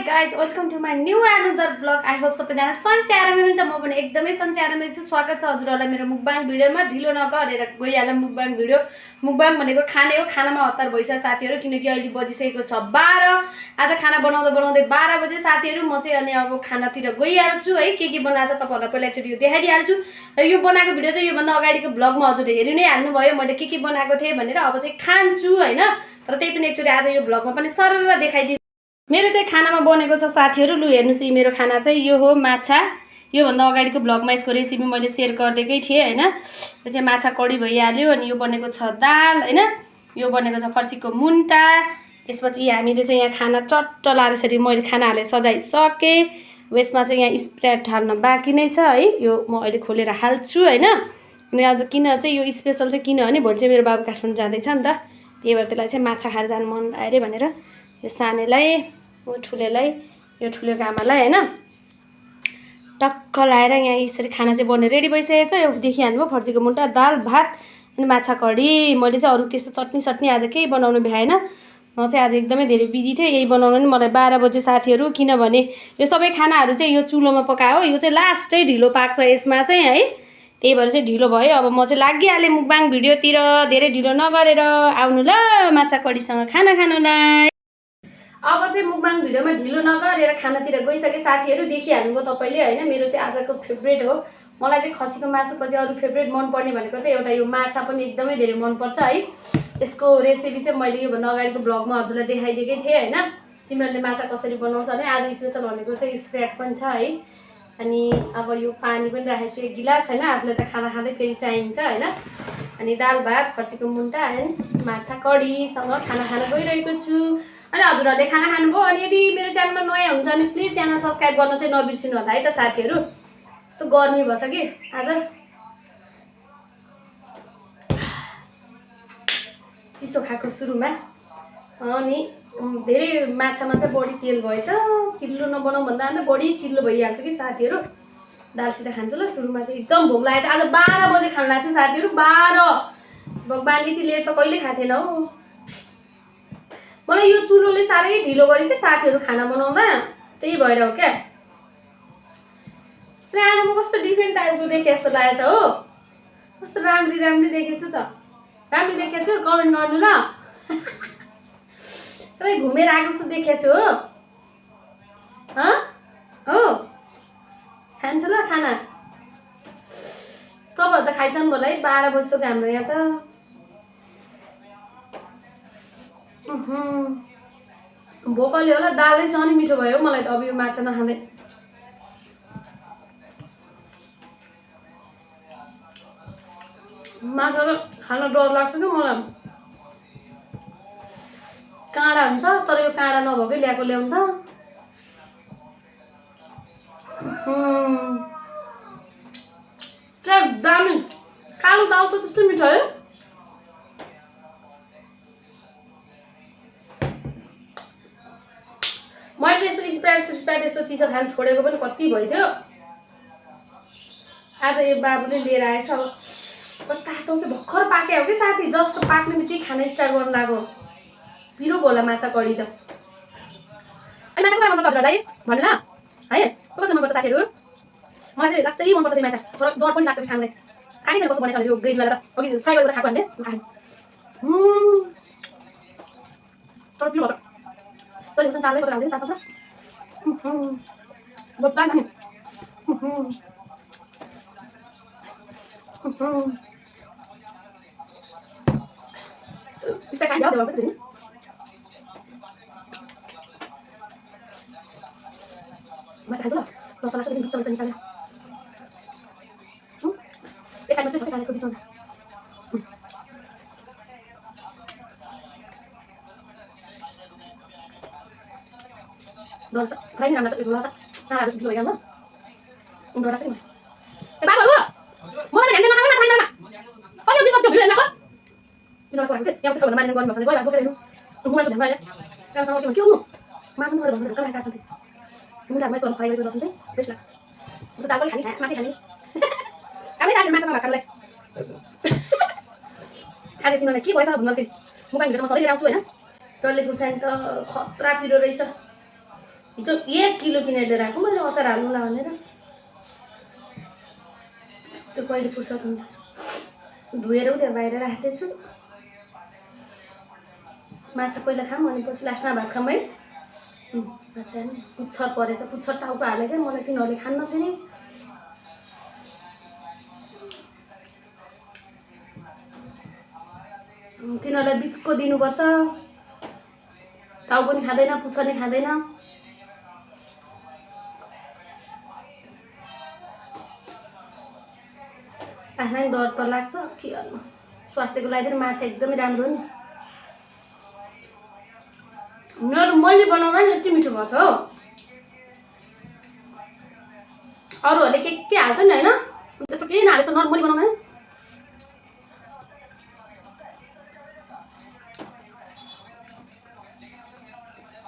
guys, welcome to my new another vlog. I hope सबैजना सन्चै आरामै हुनुहुन्छ। म पनि एकदमै सन्चै आरामै छु। स्वागत छ हजुरहरुलाई मेरो मुकबाङ भिडियोमा। ढिलो नगरेर गइहालौं मुकबाङ भिडियो। मुकबाङ भनेको खाने हो। खानामा हतार भइसक्यो साथीहरु किनकि अहिले बजिसकेको छ 12। आज खाना बनाउँदा बनाउँदै 12 बजे साथीहरु। म चाहिँ अनि अब खानातिर गइहाल्छु है। के बनाछ तपाईहरुलाई पहिला एकचोटी यो देखाइदिहाल्छु। र यो बनाएको भिडियो चाहिँ यो भन्दा अगाडिको भ्लगमा हजुरले हेरि नै हाल्नु भयो मैले के बनाएको थिए भनेर। अब चाहिँ खान्छु हैन। तर त्यही पनि एकचोटी आज यो भ्लगमा पनि सरर देखाइदिन्छु। मेरो चाहिँ खानामा बनेको छ साथीहरु। लु हेर्नुस् है मेरो खाना चाहिँ यो हो माछा। यो भन्दा अगाडिको भ्लगमा यसको रेसिपी मैले शेयर गर्दैकै थिए हैन। यो चाहिँ माछा कडी भइहाल्यो अनि यो बनेको छ दाल हैन। यो बनेको छ फर्सीको मुन्टा। त्यसपछि हामीले चाहिँ यहाँ खाना चट्ट लाएर यसरी मैले खानाहरुले सजाइसके। यसमा चाहिँ यहाँ स्प्राइट हाल्न बाँकी नै छ है। यो म अहिले खोलेर हाल्छु हैन। अनि आज किन चाहिँ यो स्पेशल चाहिँ किन भने भोलि चाहिँ मेरो बाबु काठमाडौँ जाँदैछ नि त। त्यही भएर त्यसलाई चाहिँ माछा खाएर जानु मन लाग्यो भनेर यो सानेलाई यो ठुलेलाई यो ठुलेको आमालाई हैन टक्क लाएर यहाँ यसरी खाना चाहिँ बनेर रेडी भइसकेछ। यो देखिहाल्नुभयो फर्सीको मुन्टा दाल भात अनि माछा कडी। मैले चाहिँ अरु त्यस्तो चटनी आज केही बनाउनु भ्याएन। म चाहिँ आज एकदमै धेरै बिजी थिए। यही बनाउन नि मलाई 12 बजे साथीहरु किनभने यो सबै खानाहरु चाहिँ यो चुलोमा पकायो। यो चाहिँ लास्टै ढिलो पाक्छ यसमा चाहिँ है। त्यही भएर चाहिँ ढिलो भयो। अब म चाहिँ लागिहाले मुकबाङ भिडियोतिर। धेरै ढिलो नगरेर आउनु ल माछा कडीसँग खाना खानुलाई। अब चाहिँ मुकबाङ भिडियोमा ढिलो नगरेर खानातिर गइसके साथीहरु। देखिहाल्नुभयो तपाईले हैन। मेरो चाहिँ आजको फेभरेट हो। मलाई चाहिँ खसीको मासु पछि अरु फेभरेट मन पर्ने भनेको चाहिँ एउटा यो माछा पनि एकदमै धेरै मन पर्छ है। यसको रेसिपी चाहिँ मैले यो भन्दा अगाडिको भ्लगमा हजुरलाई देखाइदिएकै थिए हैन। सिमरनले माछा कसरी बनाउँछ भने आज स्पेशल भनेको चाहिँ स्प्राइट पनि छ है। अनि अब यो पानी पनि राखेको छु 1 गिलास हैन। आफूले त खाना खाँदै फेरि चाहिन्छ हैन। अनि दाल भात फर्सीको मुन्टा एन्ड माछा कडीसँग खाना खान गइरहेको छु। अनि हजुरहरुले खाना खानुभयो। अनि यदि मेरो च्यानलमा नयाँ हुन्छ भने प्लिज च्यानल सब्स्क्राइब गर्न चाहिँ नबिर्सिनु होला है त साथीहरु। कस्तो गर्मी भछ कि आज चिसो खाएको सुरुमा। अनि धेरै माछामा चाहिँ बढी तेल भएछ। चिल्लो नबनाऊ भन्दा पनि बढी चिल्लो भइहाल्छ कि साथीहरु। दालसित खान्छु ल सुरुमा चाहिँ एकदम भोक लागेछ। आज 12 बजे खान लाग्छु साथीहरु। 12 भगवान यति लेट त कहिले खाथेन हौ। मलाई यो चुलोले सारै ढिलो गरे के साथीहरु खाना बनाउँदा। त्यही भएर हो क्या। र आज म कस्तो डिफरेन्ट टाइपको देखे जस्तो लागेछ हो। कस्तो राम्री देखेछु त। राम्री देखेछु कमेन्ट गर्नु ल। तपाईँ घुमेर आएको जस्तो देखेछु हो। हो खान्छु ल खाना। तपाईहरु त खाइसक्नु होला है। 12 बजिसक्यो हाम्रो यहाँ त। भोकले होला दालै सनी मिठो भयो मलाई त अब यो माछा नखाँदै। माछा त खान डर लाग्छ कि मलाई। काँडा हुन्छ तर यो काँडा नभएकै ल्याएको ल्याउँ त। क्या दामी। कालो दाल त त्यस्तो मिठो है। मैले यस्तो स्प्राइट यस्तो चिसो खान छोडेको पनि कति भइथ्यो। आज यो बाबुले लिएर आएछ। अब तातो के भर्खर पाके हो कि साथी। जस्ट पाक्ने बित्तिकै खाना स्टार्ट गर्न लाग्यो। पिरो होला माछा कडी त। अनि माछा कस्तो मन पर्छ हजुरलाई भन्नु ल है। कस्तो मन पर्छ साथीहरु। मलाई चाहिँ लास्टै मन पर्छ यो माछा। तर डर पनि लाग्छ खानलाई। खाइसकेर कस्तो बनेछ भने यो ग्रेभी वाला त अघि फ्राई गरेर खाएको भन्ने खाए। तर पिरो भयो। तैले चाहिँ चालकै गरेर हाल्दै चाख्छ। बब्बा नि। इसका खाइ जाऊ देऊ नि। माछा खान्छु ल। ल लाग्छ नि बिचमा निकाले। एक साइड मात्रै छ कालेको बिचमा। डर फ्राई नि राम्रो छ झोला त। काँडाहरु छिटो भइहाल्छ ल। डर लाग्छ नि। ए बाबुहरु मलाई ध्यान दिनु नखानु न छैन। कति दिन भिडियो हेर्नको। किन को हामीले यहाँ चाहिँ मानिनु गर्नु पर्छ नि। गयो बोकेर हेर्नु। मुलाको ध्यान भयो। त्यहाँ के हो मासु मलाई भन्नु ढक्का राखेको छ। मुलामा यस्तो फ्राई गरेको रसन चाहिँ बेस्ट लाग्छ। म त दाल पनि खाने माछा खाने। आमै साथी माछासँग भात खानलाई। आज सिमरनले के भएछ भन्नु फेरि। मुकबाङ भिडियोमा सधैँ लिएर आउँछु हैन। डल्ले खुर्सानी त खतरा पिरो रहेछ। हिजो 1 किलो किनेर लिएर आएको मैले अचार हाल्नुला भनेर। त्यो कहिले फुर्सद हुन्छ। धोएर उता बाहिर राखेको छु। माछा पहिला खाऊँ अनि पछि लास्टमा भात खाऊँ है। माछा हेर्नु पुच्छर परेछ, पुच्छर टाउको हालेको मलाई तिनीहरूले खान्न थिएँ नि। तिनीहरूलाई बिचको दिनुपर्छ। टाउको नि खाँदैन, पुच्छर नि खाँदैन। आफूलाई डर त लाग्छ, के गर्नु। स्वास्थ्यको लागि पनि माछा एकदमै राम्रो हो नि। मैले बनाउँदा नि यति मिठो भएको छ हो। अरूहरूले के हाल्छ नि होइन, त्यस्तो केही नहालेको नर्मली बनाउँदा नि।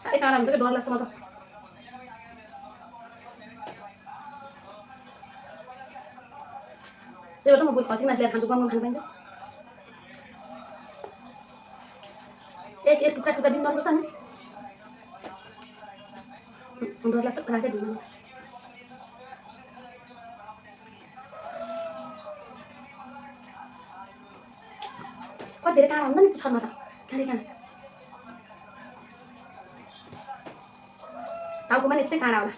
साह्रै काँडा हुन्छ कि डर लाग्छ म त। त्यही भएर त म बरु खसीको मासु ल्याएर खान्छु, गममा खानु पाइन्छ। एक टुक्रा टुक्रा दिन गर्नुपर्छ नि। डर लाग्छ रातै धुनु। कति धेरै काँडा हुन्छ नि पुच्छरमा त, काँडै काँडा। टाउकोमा नि यस्तै काँडा होला।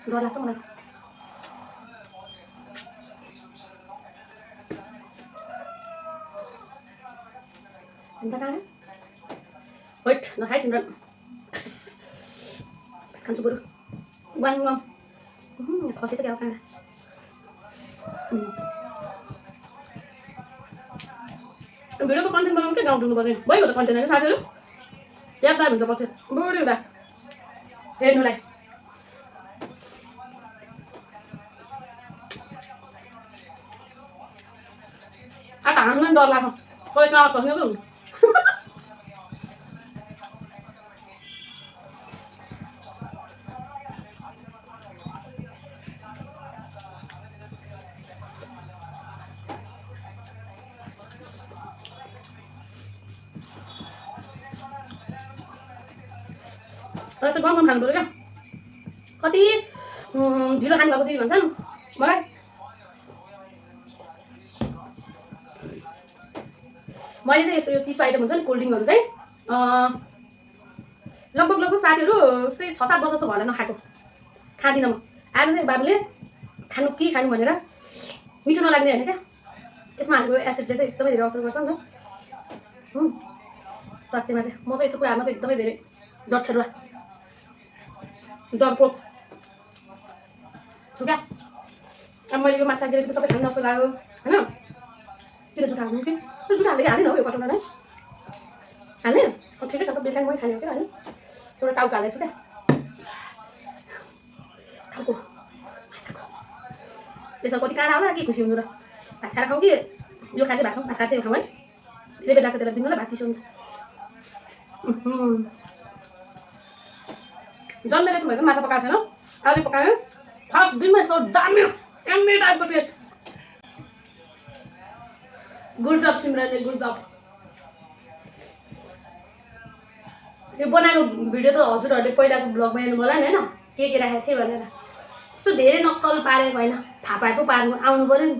डर लाग्छ मलाई। हुन्छ काँडा वेट नखाइ सिमरन, खान्छु बरु वान वान। खसी त क्या हो काँडा। भिडियोको कन्टेन्ट बनाउनु के गाउँ दिनुपर्ने भइगयो त कन्टेन्ट होइन साथीहरू। यादगार हुन्छ पछि बढी हुँदा हेर्नुलाई। आटा हाँस्नु पनि डर लाग्छ, कहिले काँडा खस्ने पो हुन्छ। तर चाहिँ गम खानु पऱ्यो क्या। कति ढिलो खानु भएको दिदी भन्छन् मलाई। मैले चाहिँ यस्तो यो चिसो आइटम हुन्छ नि कोल्ड ड्रिङ्कहरू चाहिँ लगभग साथीहरू यस्तै 6-7 वर्ष जस्तो भएर नखाएको खाँदिनँ म। आज चाहिँ बाबुले खानु के खानु भनेर, मिठो नलाग्ने होइन क्या, यसमा हालेको एसिडले चाहिँ एकदमै धेरै असर गर्छ नि त स्वास्थ्यमा चाहिँ। म चाहिँ यस्तो कुराहरूमा चाहिँ एकदमै धेरै डरछरुवा डरपोक छु क्या। अब मैले यो माछा गिरेको सबै खानु जस्तो लाग्यो होइन। किन जुठा हाल्नु कि त्यो जुठा हालेको हालेन हो यो कटौरालाई हाल्ने। ठिकै छ त बेलुका मै खाने हो क्या होइन। एउटा टाउको हालेको छु क्या, टाउको माछाको। त्यसमा कति काँडा होला के खुसी हुनु र। भात खाएर खाउँ कि यो खाएर चाहिँ भात खाउँ, भात खाएर चाहिँ खाउँ है। धेरै बेला लाग्छ त्यसलाई दिनुलाई, भात चिसो हुन्छ। जन्मेर त भएको माछा पकाएको छैन, अहिले पकायो। फर्स्ट दिनमा यस्तो दामी दामी टाइपको टेस्ट। गुड जब सिमरनले, गुड जब। यो बनाएको भिडियो त हजुरहरूले पहिलाको ब्लगमा हेर्नु होला नि होइन, के राखेको थिएँ भनेर। यस्तो धेरै नक्कल पारेको होइन, थाहा पाएको पार्नु आउनु पऱ्यो नि।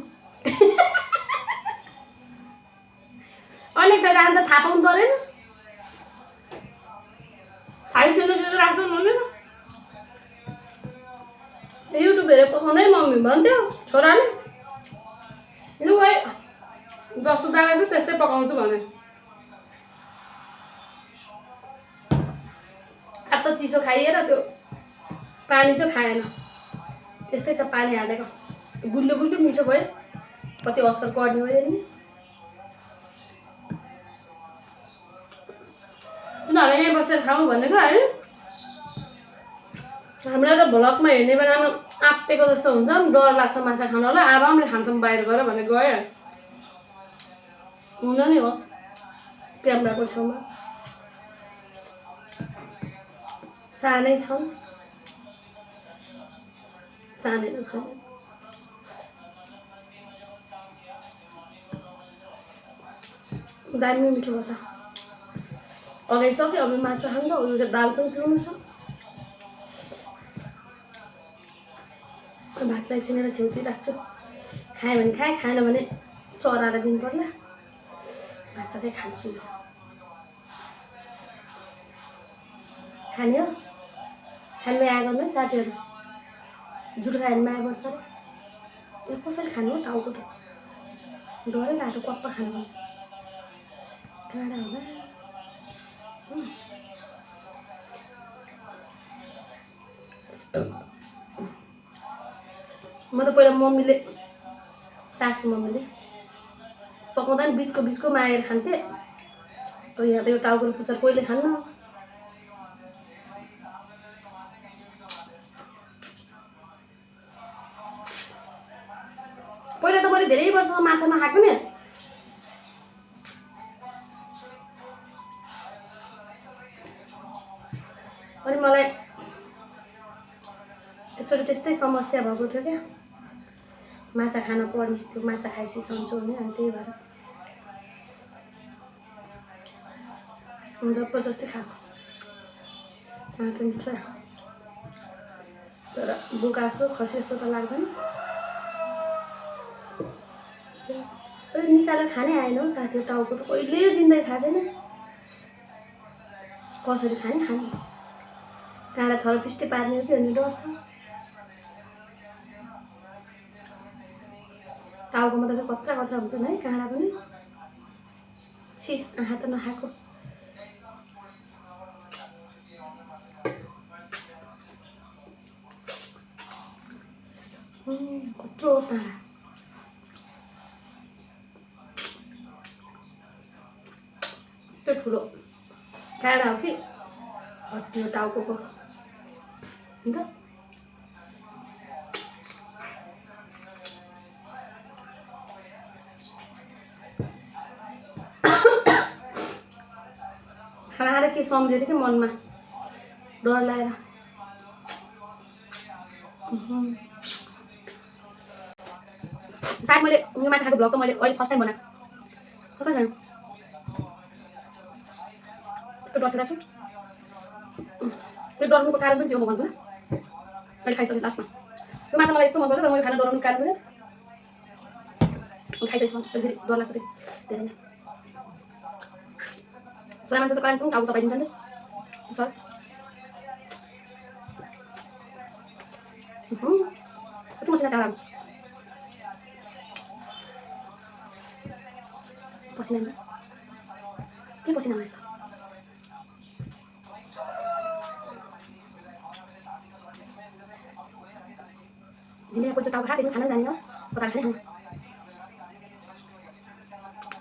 अनेक थरी राख्दा थाहा पाउनु पऱ्यो नि। थाहै थिएन त्यो राख्छ भने युट्युब हेरेर पकाउँदै मम्मी भन्थ्यो छोराले, लु है जस्तो जानेछु त्यस्तै पकाउँछु भने। अब त चिसो खाइएर त्यो पानी चाहिँ खाएन, त्यस्तै छ पानी हालेको। गुलियो गुलियो मिठो भयो, कति असर गर्ने हो नि। उनीहरूलाई यहीँ बसेर खाउँ भनेको है। हामीलाई त भ्लगमा हेर्ने बेलामा आत्तेको जस्तो हुन्छ नि, डर लाग्छ माछा खानलाई। आरामले खान्छौँ बाहिर गएर भने गयो हुन नि हो क्यामेराको छेउमा। सानै छन्, सानै त छैन। दामी मिठो पर्छ। अगाइसक्यो अब माछा खान्छ उयो दाल पनि पिउनु छ भातलाई एकछिन छेउतिर राख्छु खायो भने खाएँ खाएन भने चरालाई दिनु पर्ला माछा चाहिँ खान्छु खाने हो खानु माया गर्नु है साथीहरू जुठो खायो भने माया गर्छ अरे यो कसरी खानु हो टाउको त डरै लाग्यो कप्पा खानु भने काँडा होला म त पहिला मम्मीले सासू मम्मीले पकाउँदा नि बिचको मागेर खान्थेँ अब यहाँ त यो टाउको पुच्छर कोहीले खान्न पहिला त मैले धेरै वर्षमा माछा नखाएको नि अनि मलाई एकचोटि त्यस्तै समस्या भएको थियो क्या माछा खान पर्ने त्यो माछा खाएपछि सन्चो हुने अनि त्यही भएर जबरजस्ती खाएको माछा मिठो तर बोका जस्तो खसी जस्तो त लाग्दैन निकालेर खानै आएन हौ साथी टाउको त कहिले जिन्दै थाहा छैन कसरी खाने काँडा छरपिष्टै पार्ने हो कि भन्ने डर छ टाउकोमा त कत्रा हुन्छन् है काँडा पनि छि आँखा त नखाएको कत्रो काँडा त्यो ठुलो काँडा हो कि हड्डी हो टाउको अन्त खाना के सम्झेको थिएँ कि मनमा डर लागेर सायद मैले यो माछा खाएको भ्लग त मैले अहिले फर्स्ट टाइम बनाएको कता जानु त्यो डर छु त्यो डराउनुको कारण पनि थियो म भन्छु ल अहिले खाइसकेँ लास्टमा यो माछा मलाई यस्तो मन पर्छ तर मैले खाना डराउनुको कारण पनि खाइसकेपछि भन्छु फेरि डर लाग्छ फेरि धेरै नै छोरा मान्छे त कारण पनि टाउको चपाइदिन्छ नि सर कति मसिना टाढा पसिना के पसिना आउँदैछ जिन्दगी कोही टाउको खाँदैन खाना जाने हो पता खाने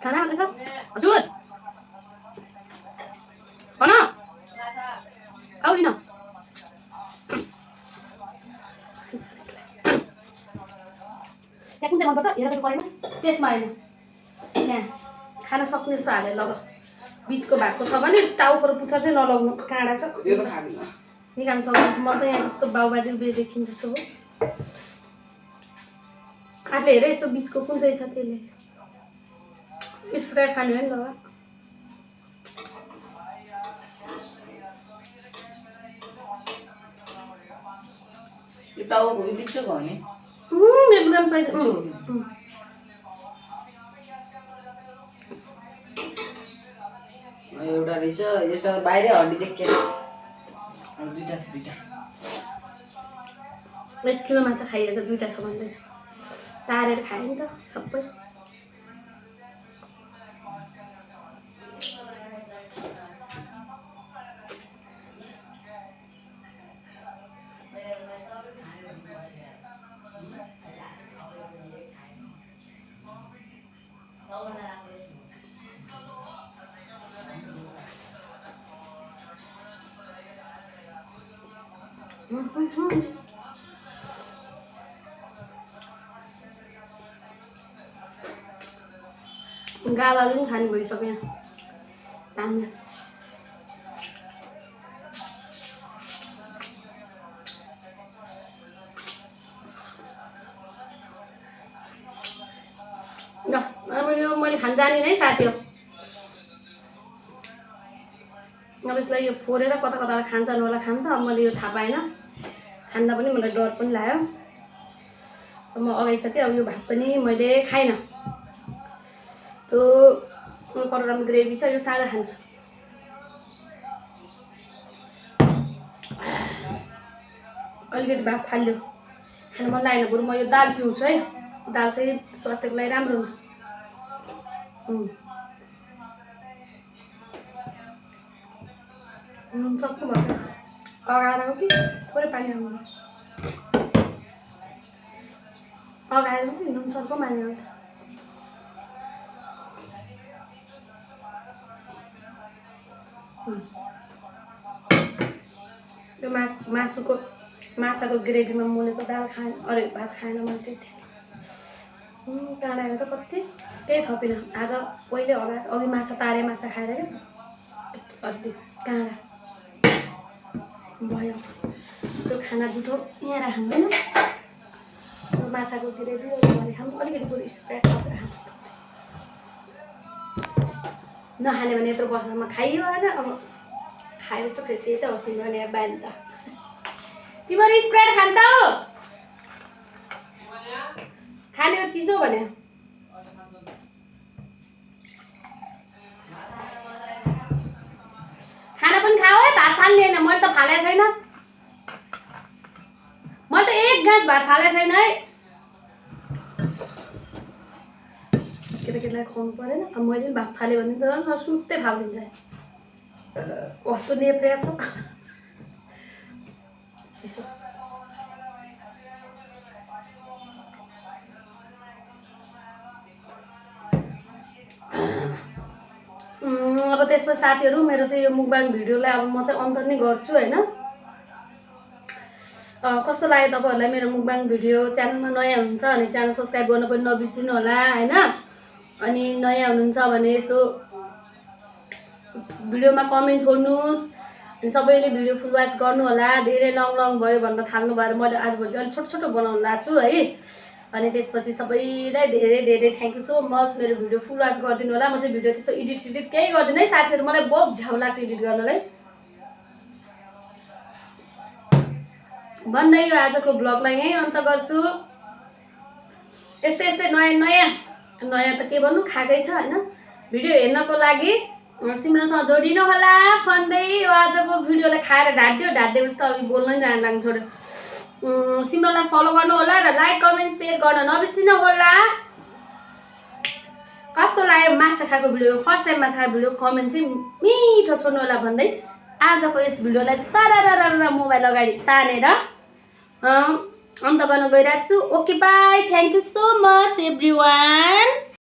खाना आउँदैछ हजुर भन आउँदिन त्यहाँ कुन चाहिँ मनपर्छ हेर त कराइमा त्यसमा होइन त्यहाँ खान सक्ने जस्तो हालेर लग बिचको भागको छ भने टाउको र पुच्छर चाहिँ नलग्नु काँडा छ निकाल्नु सक्नुहुन्छ म त यहाँ यस्तो बाउबाजे उभिए देखिन् जस्तो हो आफूले हेर यसो बिचको कुन चाहिँ छ त्यसले स्प्राइट खानु होइन लगा यो टाउको बिचको हो नि एकदम फाइदा एउटा रहेछ यसो बाहिरै हड्डी देखेर दुईटा छ दुईटा 1 किलो माछा खाइएछ दुईटा छ भन्दैछ तारेर खायो नि त सबै गालाले पनि खाने भइसक्यो यहाँ तान्ने ल अब यो मैले खान जाने नै साथी हो अब यसलाई यो फोरेर कता कता खान्छन् होला खान त अब मैले यो थाहा पाएन खाँदा पनि मलाई डर पनि लाग्यो म अगाइसकेँ अब यो भात पनि मैले खाइनँ त्यो कटोरामा ग्रेभी छ यो सादा खान्छु अलिकति भात फाल्यो खानु मन लागेन बरु म यो दाल पिउँछु है दाल चाहिँ स्वास्थ्यको लागि राम्रो हुन्छ नुन सक्नु भयो अगाएर हो कि थोरै पानी आउनु अगाएर हो कि नुन सर्को पानी आउँछ यो मासुको माछाको ग्रेभीमा मोलेको दाल खाएन अरे भात खाएन मैले त्यति काँडाहरू त कति केही थपिनँ आज पहिले अघि माछा तारे माछा खाएर क्या अड्डी काँडा भयो त्यो खाना जुठो यहाँ राख्नु होइन माछाको ग्रेभी अलिकति खाऊँ अलिकति बरु स्प्राइट थपेर खान्छु नखाने भने यत्रो वर्षसम्म खाइयो आज अब खाए जस्तो फेरि त्यही त हो सिङ्गने बानी त तिमीहरू स्प्राइट खान्छौ खाने हो चिसो भने खाना पनि खाऊ है भात फाल्ने होइन मैले त फालेको छैन मैले त एक गाँस भात फालेको छैन है केटाकेटीलाई खुवाउनु परेन अब मैले पनि भात फाल्यो भने त सुत्तै फालिदिन्छ कस्तो नेप्रिया छ चिसो अब त्यसपछि साथीहरू मेरो चाहिँ यो मुकबाङ भिडियोलाई अब म चाहिँ अन्त नै गर्छु होइन कस्तो लाग्यो तपाईँहरूलाई मेरो मुकबाङ भिडियो च्यानलमा नयाँ हुनुहुन्छ भने च्यानल सब्सक्राइब गर्न पनि नबिर्सिनु होला होइन अनि नयाँ हुनुहुन्छ भने यसो भिडियोमा कमेन्ट छोड्नुहोस् अनि सबैले भिडियो फुल वाच गर्नु होला धेरै लङ भयो भन्न थाल्नु भएर मैले आजभोलि चाहिँ अलिक छोटो छोटो बनाउनु लाग्छु है अनि त्यसपछि सबैलाई धेरै धेरै थ्याङ्क यू सो मच मेरो भिडियो फुल वाच गरिदिनु होला म चाहिँ भिडियो त्यस्तो एडिट केही गर्दिनँ है साथीहरू मलाई बहुत झ्याउ लाग्छ एडिट गर्नलाई भन्दै यो आजको ब्लगलाई यहीँ अन्त गर्छु यस्तै नयाँ त के भन्नु खाएकै छ होइन भिडियो हेर्नको लागि सिमरनसँग जोडिनु होला भन्दै यो आजको भिडियोलाई खाएर ढाडिदिएपछि त अब बोल्नै जान लाग्नु छोड्यो सिमरनलाई फलो गर्नु होला र लाइक कमेन्ट सेयर गर्न नबिर्सिनु होला कस्तो लाग्यो माछा खाएको भिडियो फर्स्ट टाइम माछा खाएको भिडियो कमेन्ट चाहिँ मिठो छोड्नु होला भन्दै आजको यस भिडियोलाई सारा मोबाइल अगाडि तानेर अन्त गर्न गइरहेको छु okay by thank you so much everyone